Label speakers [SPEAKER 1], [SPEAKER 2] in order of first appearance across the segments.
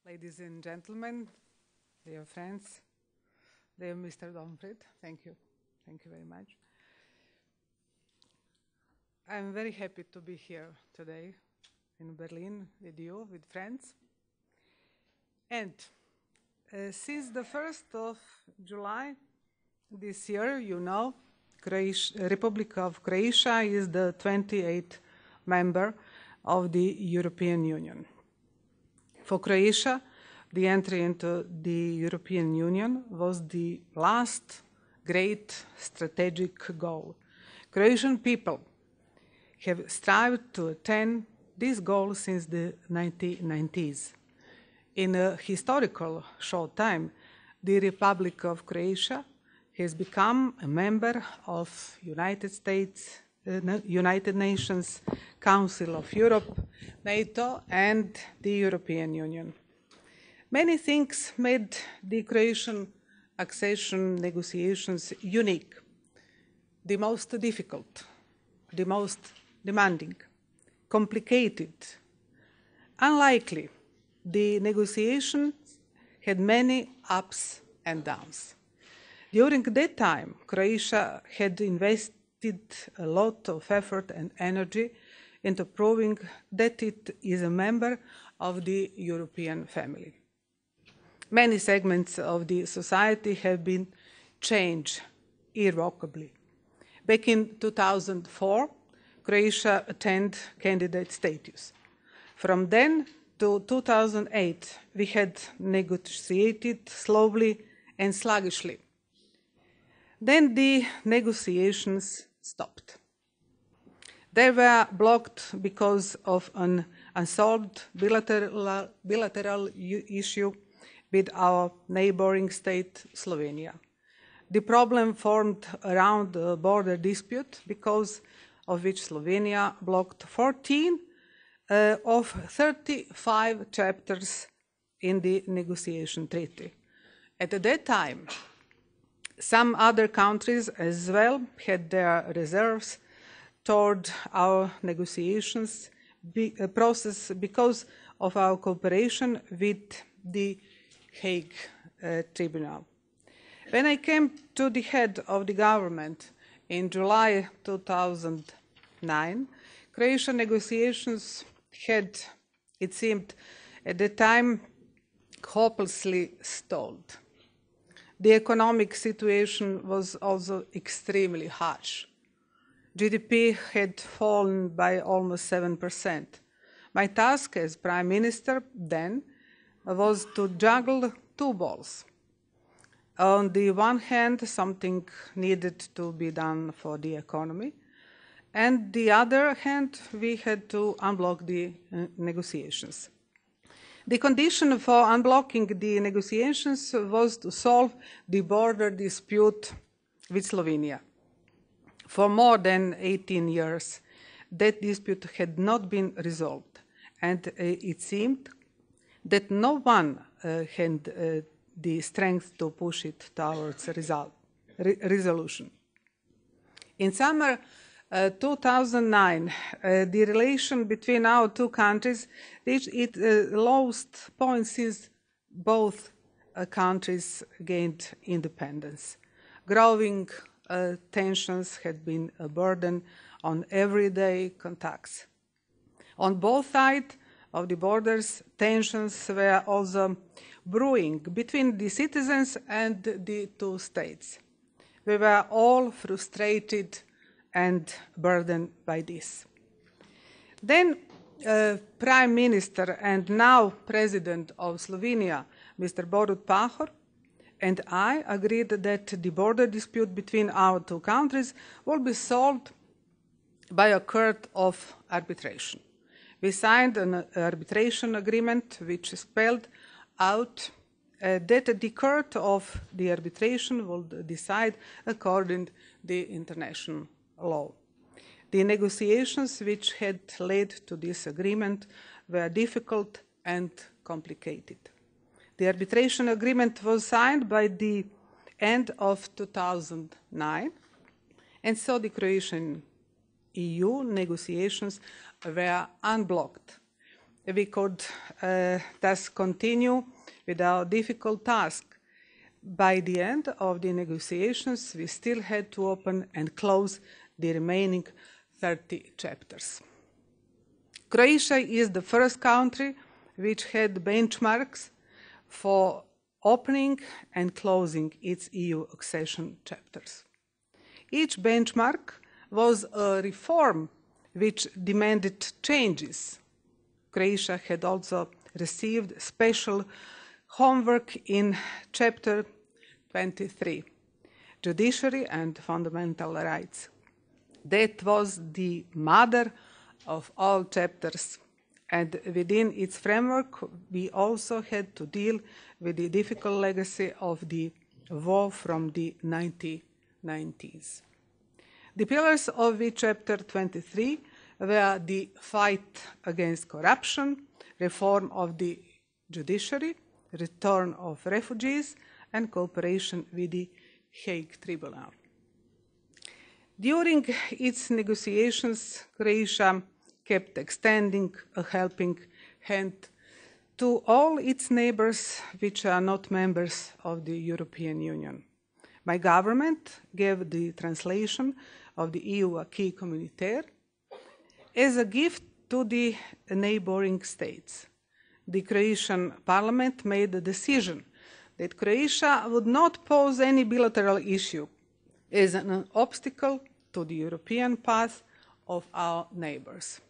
[SPEAKER 1] Ladies and gentlemen, dear friends, dear Mr. Domfrid, thank you. Thank you very much. I'm very happy to be here today in Berlin with you, with friends. And since the 1st of July this year, you know, Republic of Croatia is the 28th member of the European Union. For Croatia, the entry into the European Union was the last great strategic goal. Croatian people have strived to attain this goal since the 1990s. In a historical short time, the Republic of Croatia has become a member of United Nations, Council of Europe, NATO, and the European Union. Many things made the Croatian accession negotiations unique, the most difficult, the most demanding, complicated, unlikely. The negotiations had many ups and downs. During that time, Croatia had invested a lot of effort and energy into proving that it is a member of the European family. Many segments of the society have been changed irrevocably. Back in 2004, Croatia attained candidate status. From then to 2008, we had negotiated slowly and sluggishly. Then the negotiations stopped. They were blocked because of an unsolved bilateral issue with our neighboring state, Slovenia. The problem formed around a border dispute, because of which Slovenia blocked 14 of 35 chapters in the negotiation treaty. At that time, some other countries as well had their reserves toward our negotiations process because of our cooperation with the Hague Tribunal. When I came to the head of the government in July 2009, Croatian negotiations had, it seemed, at the time, hopelessly stalled. The economic situation was also extremely harsh. GDP had fallen by almost 7%. My task as Prime Minister then was to juggle two balls. On the one hand, something needed to be done for the economy, and the other hand, we had to unblock the negotiations. The condition for unblocking the negotiations was to solve the border dispute with Slovenia. For more than 18 years, that dispute had not been resolved, and it seemed that no one had the strength to push it towards resolution. In summer 2009, the relation between our two countries reached its lowest point since both countries gained independence. Growing tensions had been a burden on everyday contacts. On both sides of the borders, tensions were also brewing between the citizens and the two states. We were all frustrated and burdened by this. Then Prime Minister and now President of Slovenia, Mr. Borut Pahor, and I agreed that the border dispute between our two countries will be solved by a court of arbitration. We signed an arbitration agreement which spelled out that the court of the arbitration will decide according to the international law. The negotiations which had led to this agreement were difficult and complicated. The arbitration agreement was signed by the end of 2009, and so the Croatian EU negotiations were unblocked. we could thus continue with our difficult task. By the end of the negotiations, we still had to open and close the remaining 30 chapters. Croatia is the first country which had benchmarks for opening and closing its EU accession chapters. Each benchmark was a reform which demanded changes. Croatia had also received special homework in Chapter 23, Judiciary and Fundamental Rights. That was the mother of all chapters, and within its framework we also had to deal with the difficult legacy of the war from the 1990s. The pillars of the Chapter 23 were the fight against corruption, reform of the judiciary, return of refugees, and cooperation with the Hague Tribunal. During its negotiations, Croatia kept extending a helping hand to all its neighbors which are not members of the European Union. My government gave the translation of the EU acquis communautaire as a gift to the neighboring states. The Croatian parliament made the decision that Croatia would not pose any bilateral issue as an obstacle to the European path of our neighbors.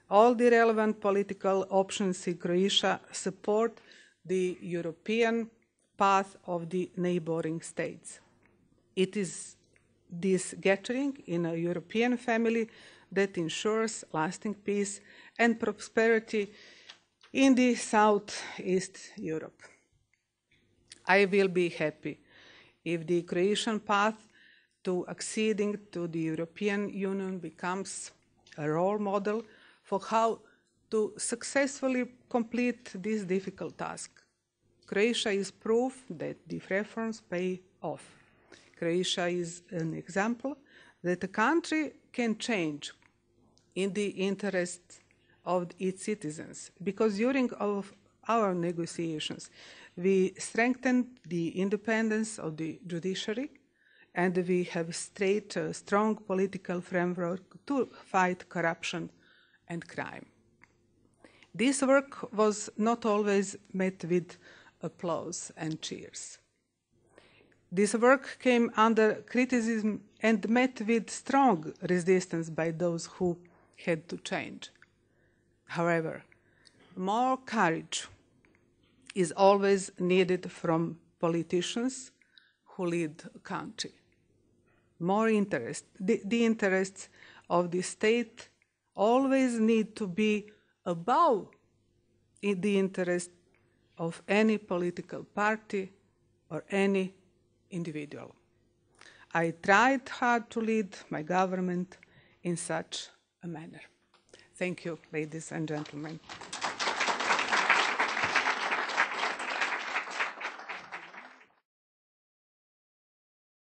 [SPEAKER 1] All the relevant political options in Croatia support the European path of the neighboring states. It is this gathering in a European family that ensures lasting peace and prosperity in the Southeast Europe. I will be happy if the Croatian path to acceding to the European Union becomes a role model for how to successfully complete this difficult task. Croatia is proof that the reforms pay off. Croatia is an example that a country can change in the interest of its citizens, because during our negotiations we strengthened the independence of the judiciary and we have straight a strong political framework to fight corruption and crime. This work was not always met with applause and cheers. This work came under criticism and met with strong resistance by those who had to change. However, more courage is always needed from politicians who lead a country. More interest, the interests of the state always need to be above the interest of any political party or any individual. I tried hard to lead my government in such a manner. Thank you, ladies and gentlemen.